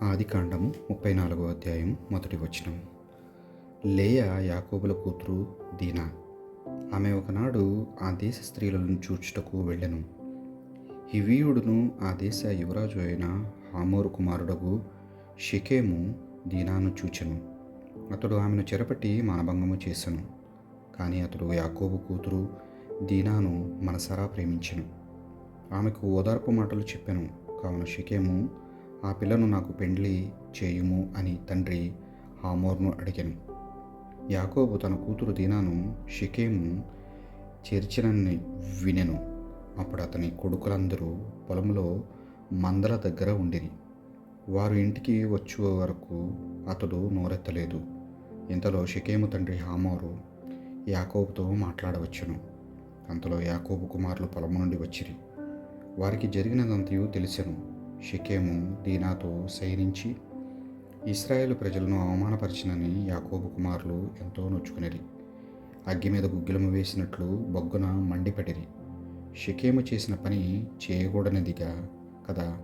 ఆదికాండము 34వ అధ్యాయం మొదటి వచనం. లేయా యాకోబుల కూతురు దీనా. ఆమె ఒకనాడు ఆ దేశ స్త్రీలను చూచుటకు వెళ్ళెను. హివ్వీయుడును ఆ దేశ యువరాజు అయిన హామోరు కుమారుడగు షెకెము దీనాను చూచెను. అతడు ఆమెను చెరపట్టి మానభంగము చేసెను. కానీ అతడు యాకోబు కూతురు దీనాను మనసారా ప్రేమించెను. ఆమెకు ఓదార్పు మాటలు చెప్పెను. కావున షెకెము, ఆ పిల్లను నాకు పెండ్లి చేయుము అని తండ్రి హామోరును అడిగెను. యాకోబు తన కూతురు దీనాను షెకెము చేర్చినని వినెను. అప్పుడు అతని కొడుకులందరూ పొలంలో మందల దగ్గర ఉండిరి. వారు ఇంటికి వచ్చే వరకు అతడు నోరెత్తలేదు. ఇంతలో షెకెము తండ్రి హామోరు యాకోబుతో మాట్లాడవచ్చును. అంతలో యాకోబు కుమారులు పొలము నుండి వచ్చిరి. వారికి జరిగినదంతయు తెలిసెను. షెకెము దీనాతో సైరించి ఇశ్రాయేలు ప్రజలను అవమానపరిచినని యాకోబు కుమారులు ఎంతో నొచ్చుకునిరి. అగ్గి మీద గుగ్గిలము వేసినట్లు బొగ్గున మండిపడిరి. షెకెము చేసిన పని చేయకూడనిదిగా కదా.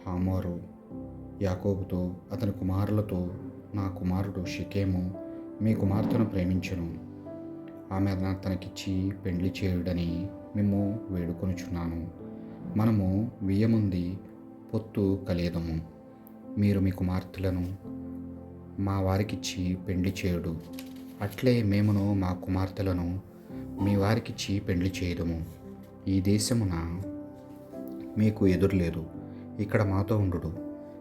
హామోరు యాకోబుతో అతని కుమారులతో, నా కుమారుడు షెకెము మీ కుమార్తెను ప్రేమించెను. ఆమె తనకిచ్చి పెండ్లి చేయుడని మేము వేడుకొనుచున్నాను. మనము వియ్యముంది పొత్తు కలియదము. మీరు మీ కుమార్తెలను మా వారికిచ్చి పెండ్లి చేయుడు. అట్లే మేమును మా కుమార్తెలను మీ వారికిచ్చి పెండ్లి చేయుదము. ఈ దేశమున మీకు ఎదురులేదు. ఇక్కడ మాతో ఉండుడు.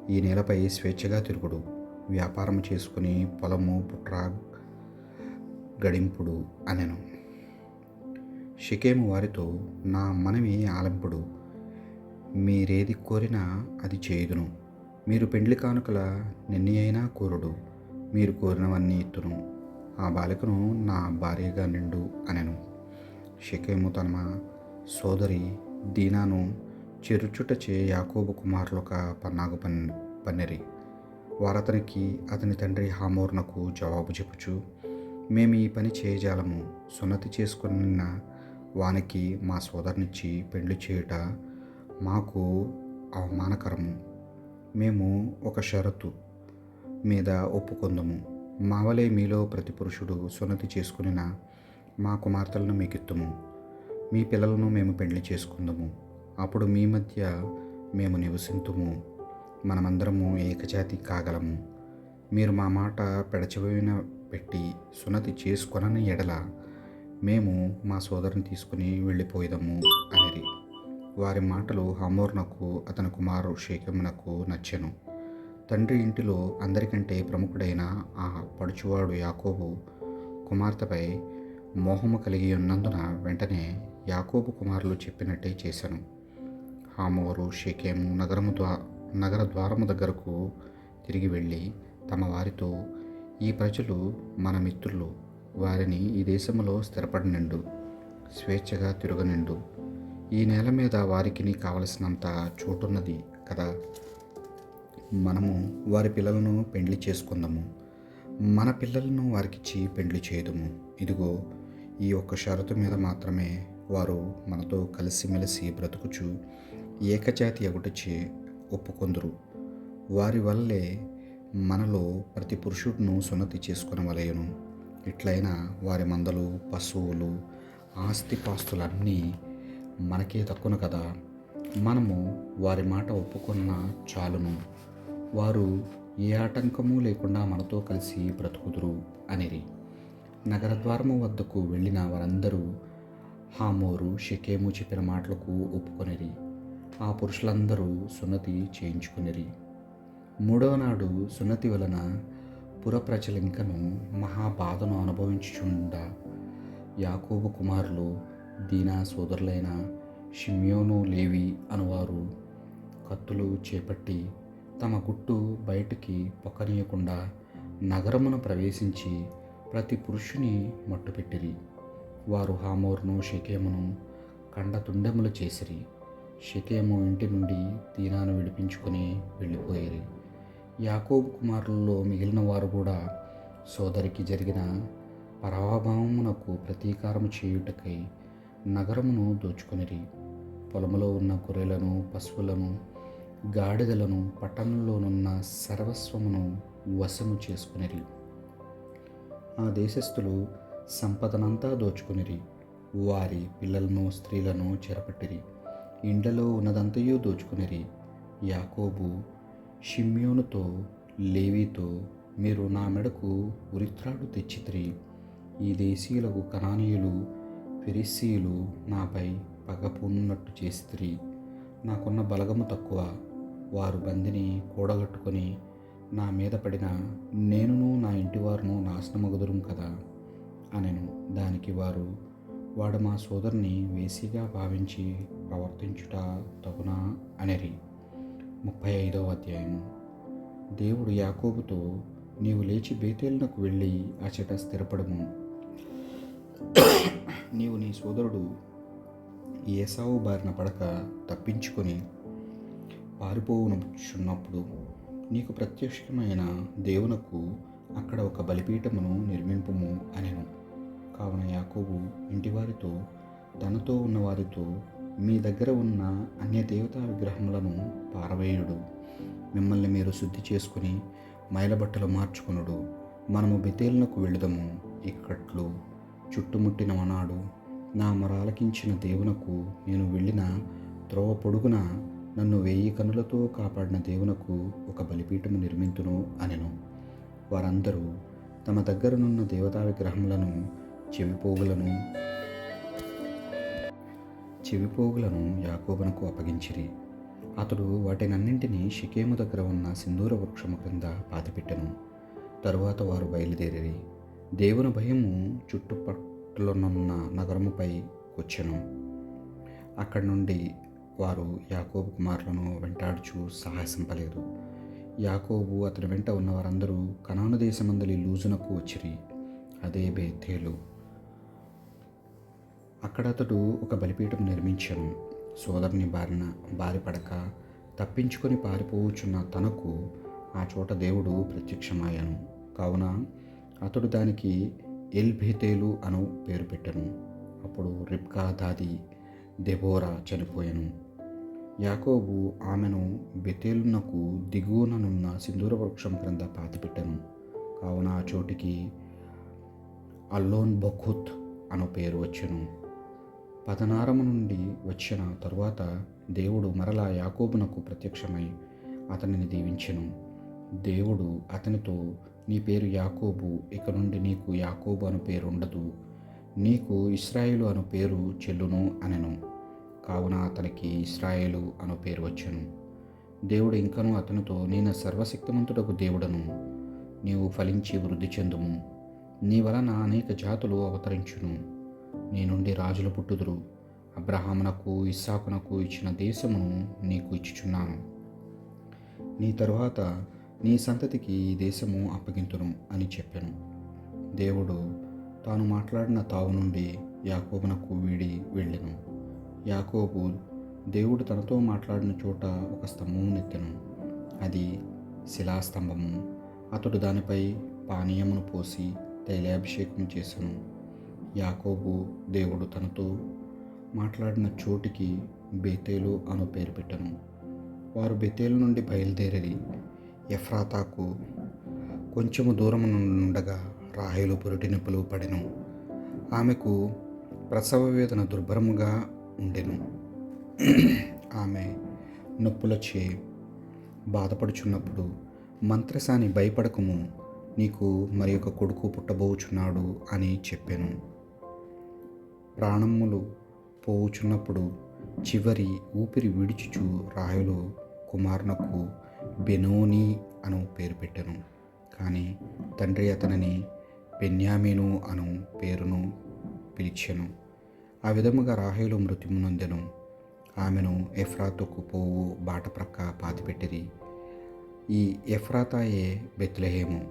ఈ నేలపై స్వేచ్ఛగా తిరుగుడు. వ్యాపారం చేసుకుని పొలము పుట్ర గడింపుడు అనెను. షెకెము వారితో, నా మనవి ఆలంపుడు. మీరేది కోరినా అది చేయుదును. మీరు పెండ్లి కానుకల నెన్ని అయినా కోరుడు. మీరు కోరినవన్నీ ఇత్తును. ఆ బాలికను నా భార్యగా నిండు అనెను. షెకెము తన సోదరి దీనాను చెరుచుటచే యాకోబు కుమారులొక పన్నాగు పన్నిరి. వారతనికి అతని తండ్రి హామోరునకు జవాబు చెప్పుచు, మేము ఈ పని చేయజాలము. సున్నతి చేసుకున్న వానికి మా సోదరునిచ్చి పెండ్లి చేయుట మాకు అవమానకరము. మేము ఒక షరతు మీద ఒప్పుకొందుము. మా వలె మీలో ప్రతి పురుషుడు సున్నతి చేసుకునిన మా కుమార్తెలను మీకిత్తుము. మీ పిల్లలను మేము పెండ్లి చేసుకుందుము. అప్పుడు మీ మధ్య మేము నివసింతుము. మనమందరము ఏకజాతి కాగలము. మీరు మా మాట పెడచెవిన పెట్టి సున్నతి చేసుకొనని ఎడల మేము మా సోదరుని తీసుకుని వెళ్ళిపోయేదము అనిరి. వారి మాటలు హమోరునకు అతని కుమారుడు షెకెమునకు నచ్చెను. తండ్రి ఇంటిలో అందరికంటే ప్రముఖుడైన ఆ పడుచువాడు యాకోబు కుమార్తెపై మోహము కలిగి ఉన్నందున వెంటనే యాకోబు కుమారులు చెప్పినట్టే చేశాను. హామోరు షెకెము నగర ద్వారము దగ్గరకు తిరిగి వెళ్ళి తమ వారితో, ఈ ప్రజలు మన మిత్రులు. వారిని ఈ దేశంలో స్థిరపడనిండు, స్వేచ్ఛగా తిరగనిండు. ఈ నేల మీద వారికి కావలసినంత చోటున్నది కదా. మనము వారి పిల్లలను పెండ్లి చేసుకుందాము. మన పిల్లలను వారికిచ్చి పెండ్లి చేయుదుము. ఇదిగో, ఈ ఒక్క షరతు మీద మాత్రమే వారు మనతో కలిసిమెలిసి బ్రతుకుచు ఏకజాతి ఎగుటచే ఒప్పుకొందురు. వారి వల్లే మనలో ప్రతి పురుషుడును సున్నతి చేసుకొనవలెను. ఇట్లయినా వారి మందలు, పశువులు, ఆస్తిపాస్తులన్నీ మనకే దక్కును కదా. మనము వారి మాట ఒప్పుకున్న చాలును. వారు ఏ ఆటంకము లేకుండా మనతో కలిసి బ్రతుకుదురు అనిరి. నగరద్వారము వద్దకు వెళ్ళిన వారందరూ హామోరు షెకెము చెప్పిన మాటలకు ఒప్పుకొనిరి. ఆ పురుషులందరూ సున్నతి చేయించుకునిరి. మూడవ నాడు సున్నతి వలన పురప్రజలింకను మహాబాధను అనుభవించుచుండ యాకోబు కుమారులు దీనా సోదరులైన షిమ్యోను, లేవి అనువారు కత్తులు చేపట్టి తమ గుట్టు బయటికి పొక్కనీయకుండా నగరమును ప్రవేశించి ప్రతి పురుషుని మట్టుపెట్టిరి. వారు హామోరును షెకెమును కండతుండెములు చేసిరి. షెకెము ఇంటి నుండి దీనాను విడిపించుకొని వెళ్ళిపోయిరి. యాకోబు కుమారులలో మిగిలిన వారు కూడా సోదరికి జరిగిన పరాభవమునకు ప్రతీకారము చేయుటకై నగరమును దోచుకొనిరి. పొలములో ఉన్న గొర్రెలను, పశువులను గాడిదలను పట్టణంలోనున్న సర్వస్వమును వశము చేసుకునిరి. ఆ దేశస్థులు సంపదనంతా దోచుకునిరి. వారి పిల్లలను స్త్రీలను చెరపట్టిరి. ఇండ్లలో ఉన్నదంతయు దోచుకునిరి. యాకోబు షిమ్యోనుతో లేవీతో, మీరు నా మెడకు ఉరిత్రాడు తెచ్చితిరి. ఈ దేశీయులకు కనానీయులు ఫిరిస్సీయులు నాపై పగపూనున్నట్టు చేసితిరి. నాకున్న బలగము తక్కువ. వారు బందిని కూడగట్టుకొని నా మీద పడిన నేనును నా ఇంటివారును నాశనమగుదురు కదా అనెను. దానికి వారు, వాడు మా సోదరుని వేసిగా భావించి ప్రవర్తించుట తగునా అనిరి. 35వ అధ్యాయము. దేవుడు యాకోబుతో, నీవు లేచి బేతేలునకు వెళ్ళి అచట స్థిరపడము. నీవు నీ సోదరుడు ఏసావు బారిన పడక తప్పించుకొని పారిపోవుచున్నప్పుడు నీకు ప్రత్యక్షమైన దేవునకు అక్కడ ఒక బలిపీఠమును నిర్మింపుము అనెను. కావున యాకోబు ఇంటివారితో తనతో ఉన్నవారితో, మీ దగ్గర ఉన్న అన్య దేవతా విగ్రహములను పారవేయుడు. మిమ్మల్ని మీరు శుద్ధి చేసుకుని మైలబట్టలు మార్చుకొనుడు. మనము బెతేలునకు వెళుదము. ఇక్కట్లు చుట్టుముట్టిన మనాడు నా మొరాలకించిన దేవునకు నేను వెళ్ళిన త్రోవ పొడుగున నన్ను 1000 కనులతో కాపాడిన దేవునకు ఒక బలిపీఠము నిర్మింతును అనెను. వారందరూ తమ దగ్గరనున్న దేవతా విగ్రహములను చెవిపోగులను యాకోబునకు అప్పగించిరి. అతడు వాటినన్నింటినీ షికేము దగ్గర ఉన్న సింధూర వృక్షము క్రింద పాతిపెట్టెను. తరువాత వారు బయలుదేరిరి. దేవుని భయము చుట్టుపక్కలనున్న నగరముపై వచ్చెను. అక్కడి నుండి వారు యాకోబు కుమారులను వెంటాడుచు సాహసింపలేదు. యాకోబు అతని వెంట ఉన్న వారందరూ కనాను దేశమందలి లూజునకు వచ్చిరి. అదే బేతేలు. అక్కడ అతడు ఒక బలిపీఠం నిర్మించెను. సోదరుని బారిపడక తప్పించుకొని పారిపోవచ్చున్న తనకు ఆ చోట దేవుడు ప్రత్యక్షమాయను. కావున అతడు దానికి ఎల్ బేతేలు అను పేరు పెట్టెను. అప్పుడు రిబ్కా దాది దెబోరా చనిపోయెను. యాకోబు ఆమెను బెతేలునకు దిగువననున్న సింధూర వృక్షం క్రింద పాతిపెట్టెను. కావున ఆ చోటికి అల్లోన్ బొఖుత్ అను పేరు వచ్చెను. పదనారము నుండి వచ్చిన తరువాత దేవుడు మరలా యాకోబునకు ప్రత్యక్షమై అతనిని దీవించెను. దేవుడు అతనితో, నీ పేరు యాకోబు, ఇక నుండి నీకు యాకోబు అను పేరు ఉండదు, నీకు ఇశ్రాయేలు అను పేరు చెల్లును అనెను. కావున అతనికి ఇశ్రాయేలు అను పేరు వచ్చెను. దేవుడు ఇంకనూ అతనితో, నేను సర్వశక్తిమంతుడకు దేవుడను, నీవు ఫలించి వృద్ధి చెందుము, నీ వలన అనేక జాతులు అవతరించును, నీ నుండి రాజులు పుట్టుదురు, అబ్రహామునకు ఇస్సాకునకు ఇచ్చిన దేశమును నీకు ఇచ్చుచున్నాను, నీ తరువాత నీ సంతతికి ఈ దేశము అప్పగింతును అని చెప్పెను. దేవుడు తాను మాట్లాడిన తావు నుండి యాకోబునకు వీడి వెళ్ళెను. యాకోబు దేవుడు తనతో మాట్లాడిన చోట ఒక స్తంభము నెత్తెను. అది శిలాస్తంభము. అతడు దానిపై పానీయమును పోసి తైలాభిషేకం చేసెను. యాకోబు దేవుడు తనతో మాట్లాడిన చోటికి బేతేలు అను పేరు పెట్టెను. వారు బెతేలు నుండి బయలుదేరి ఎఫ్రాతాకు కొంచెము దూరము నుండగా రాహేలు పురిటి నొప్పులు పడెను. ఆమెకు ప్రసవ వేదన దుర్భరముగా ఉండెను. ఆమె నొప్పులచే బాధపడుచున్నప్పుడు మంత్రసాని, భయపడకము, నీకు మరి ఒక కొడుకు పుట్టబోచున్నాడు అని చెప్పెను. ప్రాణములు పోవుచున్నప్పుడు చివరి ఊపిరి విడిచుచు రాహేలు కుమారునకు బెనోని అను పేరు పెట్టెను. కానీ తండ్రి అతనిని బెన్యామీను అను పేరును పిలిచెను. ఆ విధముగా రాహేలు మృత్యుము నొందెను. ఆమెను ఎఫ్రాతుకు పోవు బాట ప్రక్క పాతిపెట్టిరి. ఈ ఎఫ్రాతాయే బెత్లెహేము.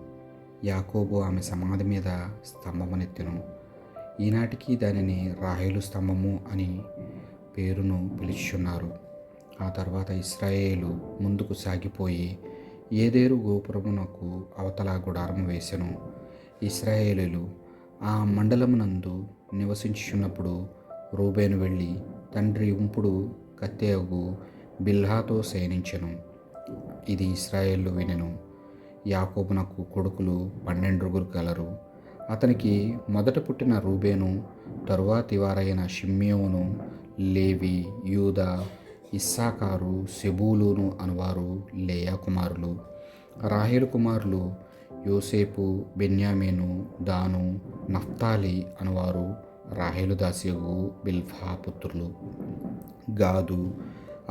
యాకోబు ఆమె సమాధి మీద స్తంభమునెత్తెను. ఈనాటికి దానిని రాహేలు స్తంభము అని పేరును పిలుచుచున్నారు. ఆ తర్వాత ఇశ్రాయేలు ముందుకు సాగిపోయి ఏదేరు గోపురమునకు అవతల గుడారము వేసెను. ఇశ్రాయేలీలు ఆ మండలమునందు నివసించుచున్నప్పుడు రూబేను వెళ్ళి తండ్రి ఉంపుడు కత్తెయగు బిల్హాతో శయనించెను. ఇది ఇశ్రాయేలు వినెను. యాకోబునకు కొడుకులు 12 గలరు. అతనికి మొదట పుట్టిన రూబేను, తరువాతి వారైన షిమ్యోను, లేవి, యూదా, ఇస్సాకారు, సెబూలూను అనువారు లేయా కుమారులు. రాహేలు కుమారులు యోసేపు, బెన్యామీను, దాను, నఫ్తాలి అనువారు రాహేలు దాసియగు బిల్హా పుత్రులు. గాదు,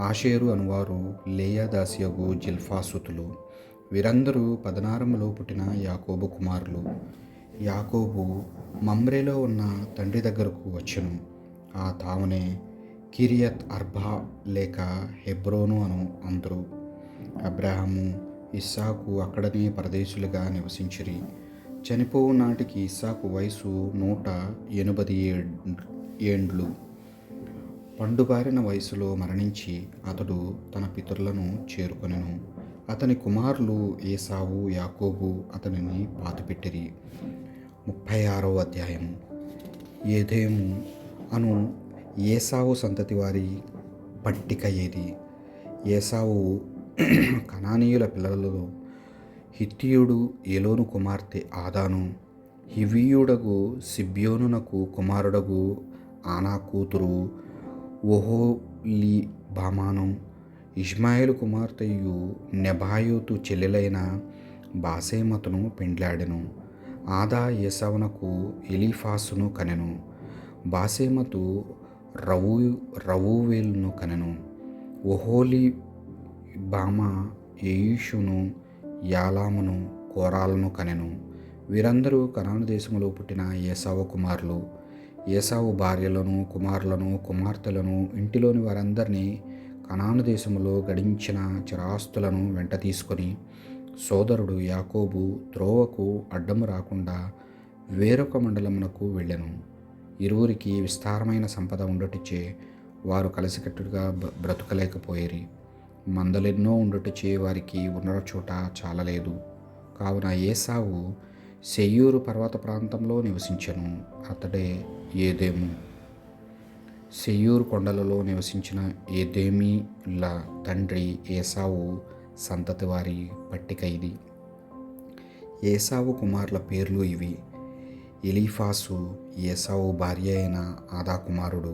ఆషేరు అనువారు లేయా దాసియగు జిల్పా సుతులు. వీరందరూ పదనారములో పుట్టిన యాకోబు కుమారులు. యాకోబు మమ్రేలో ఉన్న తండ్రి దగ్గరకు వచ్చెను. ఆ తావునే కిరియత్ అర్బా లేక హెబ్రోను అను అందరు. అబ్రాహాము, ఇస్సాకు అక్కడనే పరదేశులుగా నివసించిరి. చనిపోవు నాటికి ఇస్సాకు వయసు 180 ఏండ్లు. పండుబారిన వయసులో మరణించి అతడు తన పితరులను చేరుకొనెను. అతని కుమారులు ఏసావు, యాకోబు అతనిని పాతిపెట్టిరి. 36వ అధ్యాయము. ఏదోము అను ఏసావు సంతతి వారి పట్టిక ఏది? ఏసావు కనానీయుల పిల్లలలో హిత్తీయుడు ఏలోను కుమార్తె ఆదాను, హివ్వీయుడగు సిబ్యోనునకు కుమారుడగు ఆనా కూతురు ఒహోలీబామాను, ఇష్మాయేలు కుమార్తెయు నెబాయోతు చెల్లెలైన బాసేమతును పెండ్లాడెను. ఆదా ఏసావునకు ఎలీఫాసును కనెను. బాసేమతు రవూవేలును కనెను. ఒహోలీబామా ఏయుషును, యాలామును, కోరాలను కనెను. వీరందరూ కనాను దేశములో పుట్టిన ఏసావు కుమారులు. ఏసావు భార్యలను, కుమారులను, కుమార్తెలను, ఇంటిలోని వారందరినీ, కనాను దేశములో గడించిన చిరాస్తులను వెంట తీసుకొని సోదరుడు యాకోబు త్రోవకు అడ్డము రాకుండా వేరొక మండలమునకు వెళ్ళెను. ఇరువురికి విస్తారమైన సంపద ఉండుటచే వారు కలిసికట్టుగా బ్రతుకలేకపోయిరి. మందలెన్నో ఉండుటచే వారికి ఉన్న చోట చాలలేదు. కావున ఏసావు సెయ్యూరు పర్వత ప్రాంతంలో నివసించెను. అతడే ఏదోము. సెయ్యూరు కొండలలో నివసించిన ఏదోమీల తండ్రి ఏసావు సంతతి వారి పట్టిక ఇది. ఏసావు కుమారుల పేర్లు ఇవి. ఎలీఫాసు ఏసావు భార్య అయిన ఆదా కుమారుడు.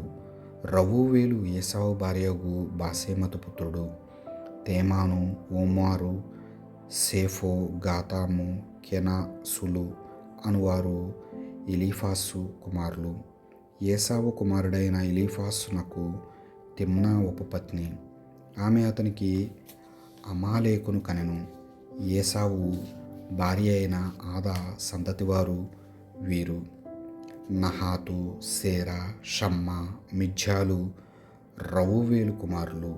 రవూవేలు ఏసావు భార్యగు బాసేమతు పుత్రుడు. తేమాను, ఓమారు, సేఫో, గాతాము, కెనాసులు అనువారు ఎలీఫాసు కుమారులు. ఏసావు కుమారుడైన ఎలీఫాసునకు తిమ్నా ఉపపత్ని. ఆమె అతనికి అమాలేకును కనెను. ఏసావు భార్య అయిన ఆదా సంతతివారు వీరు: నహాతు, సేరా, షమ్మా, మిజ్జాలు రవూవేలు కుమారులు.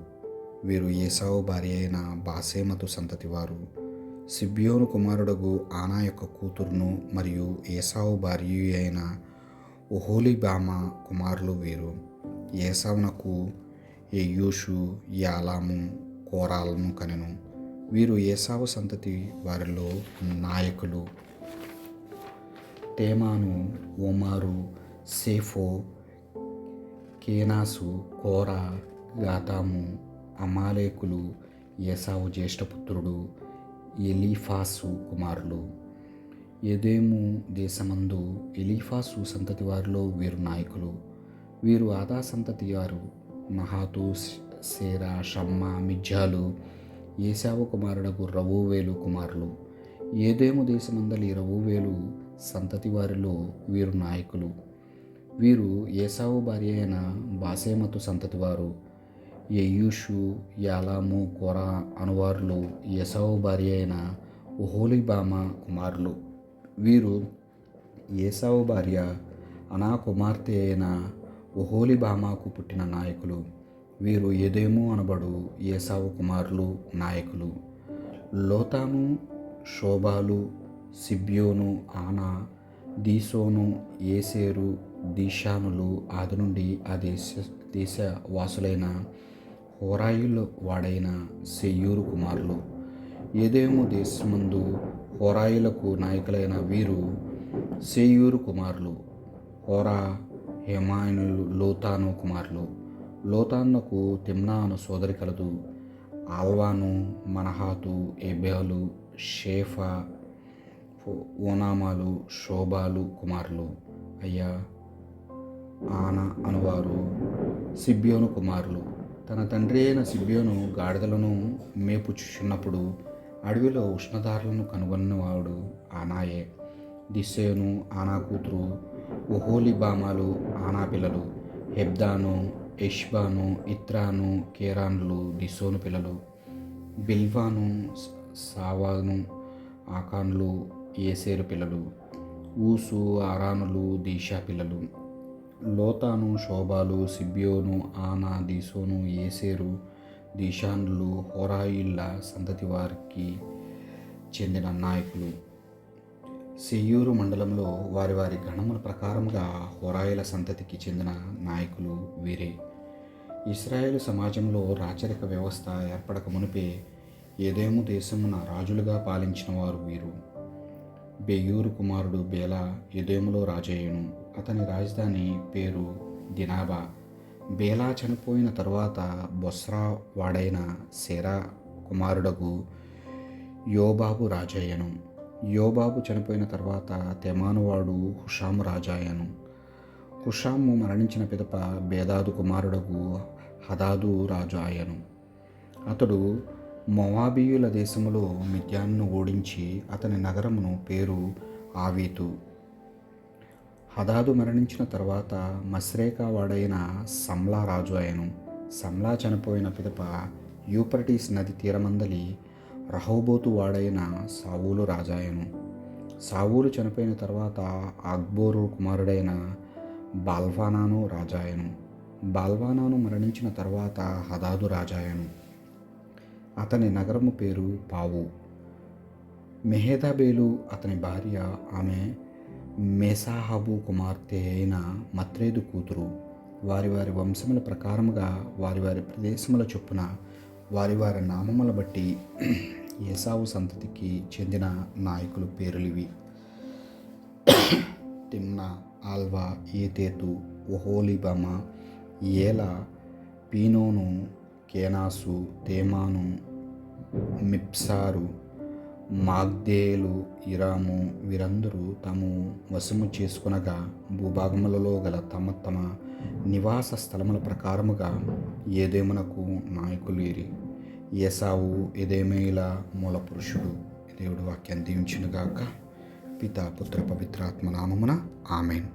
వీరు ఏసావు భార్య అయిన బాసేమతు సంతతివారు. సిబ్యోను కుమారుడగు ఆనా యొక్క కూతురును మరియు ఏసావు భార్య అయిన ఒహోలీబామా కుమారులు వీరు. ఏసావునకు ఎయూషు, యాలాము, కోరాలను కనెను. వీరు ఏసావు సంతతి వారిలో నాయకులు. తేమాను, ఓమారు, సేఫో, కేనాసు, కోరా, గాతాము అమాలేకులు ఏసావు జ్యేష్ఠపుత్రుడు ఎలీఫాసు కుమారులు. ఏదోము దేశమందు ఎలీఫాసు సంతతి వారిలో వీరు నాయకులు. వీరు ఆదా సంతతి వారు. నహాతు, సేరా, షమ్మా, మిజ్జాలు ఏసావు కుమారుడగు రవూవేలు కుమారులు. ఏదోము దేశమందలి రవూవేలు సంతతి వారిలో వీరు నాయకులు. వీరు ఏసావు భార్య అయిన బాసేమతు సంతతి వారు. ఎయూషు, యాలాము, కోరా అనువారులు ఏసావు భార్య అయిన ఒహోలీబామా కుమారులు. వీరు ఏసావు భార్య అనా కుమార్తె అయిన ఒహోలీబామాకు పుట్టిన నాయకులు. వీరు ఏదోము అనబడు ఏసావు కుమారులు నాయకులు. లోతాను, శోబాలు, సిబ్యోను, ఆనా, దీసోను, ఏసేరు, దీషానులు ఆది నుండి ఆ దేశ వాసులైన హోరాయుల వాడైన సెయ్యూరు కుమారులు. ఏదోము దేశమందు హోరాయులకు నాయకులైన వీరు సెయ్యూరు కుమారులు. హోరా, హేమాయనులు లోతాను కుమారులు. లోతానుకు తిమ్నా అను సోదరి కలదు. ఆల్వాను, మనహాతు, ఎబేలు, షేఫా, ఓనామాలు, శోబాలు కుమారులు. అయ్యా, ఆనా అనువారు సిబ్యోను కుమారులు. తన తండ్రి అయిన సిబ్యోను గాడిదలను మేపుచున్నప్పుడు అడవిలో ఉష్ణధారలను కనుగొన్నవాడు ఆనాయే. దిస్సేను ఆనా కూతురు, ఒహోలిబామాలు ఆనా పిల్లలు. హెబ్దాను, ఎష్బాను, ఇత్రాను, కేరాన్లు దిస్సోను పిల్లలు. బిల్వాను, సావాను, ఆకాన్లు ఏసేరు పిల్లలు. ఊసు, ఆరానులు దీషా పిల్లలు. లోతాను, శోబాలు, సిబ్యోను, ఆనా, దీసోను, ఏసేరు, దీషాన్లు హోరాయిళ్ళ సంతతి వారికి చెందిన నాయకులు. సెయ్యూరు మండలంలో వారి వారి గణముల ప్రకారముగా హోరాయిల సంతతికి చెందిన నాయకులు వీరే. ఇశ్రాయేలు సమాజంలో రాచరిక వ్యవస్థ ఏర్పడక మునిపే ఏదోము దేశమున రాజులుగా పాలించిన వారు వీరు. బెయూరు కుమారుడు బేలా ఎదోములో రాజయ్యను. అతని రాజధాని పేరు దినాబా. బేలా చనిపోయిన తరువాత బొస్రా వాడైన సెరా కుమారుడగు యోబాబు రాజయ్యను. యోబాబు చనిపోయిన తర్వాత తెమానువాడు హుషాము రాజాయను. హుషాము మరణించిన పిదప బేదాదు కుమారుడగు హదాదు రాజు ఆయను. అతడు మొవాబీయుల దేశములో మిద్యాన్ను ఓడించి అతని నగరమును పేరు ఆవీతు. హదాదు మరణించిన తర్వాత మస్రేకా వాడైన సమ్లా రాజు ఆయను. సమ్లా చనిపోయిన పిదప యూప్రటీస్ నది తీరమందలి రహోబోతు వాడైన సావూలు రాజాయను. సావూలు చనిపోయిన తర్వాత అక్బోరు కుమారుడైన బాల్వానాను రాజాయను. బాల్వానాను మరణించిన తర్వాత హదాదు రాజాయను. అతని నగరము పేరు పావు. మెహేదాబేలు అతని భార్య. ఆమె మేసాహాబు కుమార్తె అయిన మత్రేదు కూతురు. వారి వారి వంశముల ప్రకారముగా వారి వారి ప్రదేశముల చొప్పున వారి వారి నామముల బట్టి ఏసావు సంతతికి చెందిన నాయకుల పేర్లివి: తిమ్నా, ఆల్వా, ఏతేతు, ఒహోలిబామా, ఏలా, పీనోను, కేనాసు, తేమాను, మిప్సారు, మాగ్దేలు, ఇరాము. వీరందరూ తాము వశము చేసుకొనగా భూభాగములలో గల తమ తమ నివాస స్థలముల ప్రకారముగా ఏదోమునకు నాయకులేరి. ఏసావు ఎదోమీయుల మూల పురుషుడు. దేవుడు వాక్యాన్ని దీవించునుగాక. పితా, పుత్ర, పవిత్రాత్మ నామమున ఆమేన్.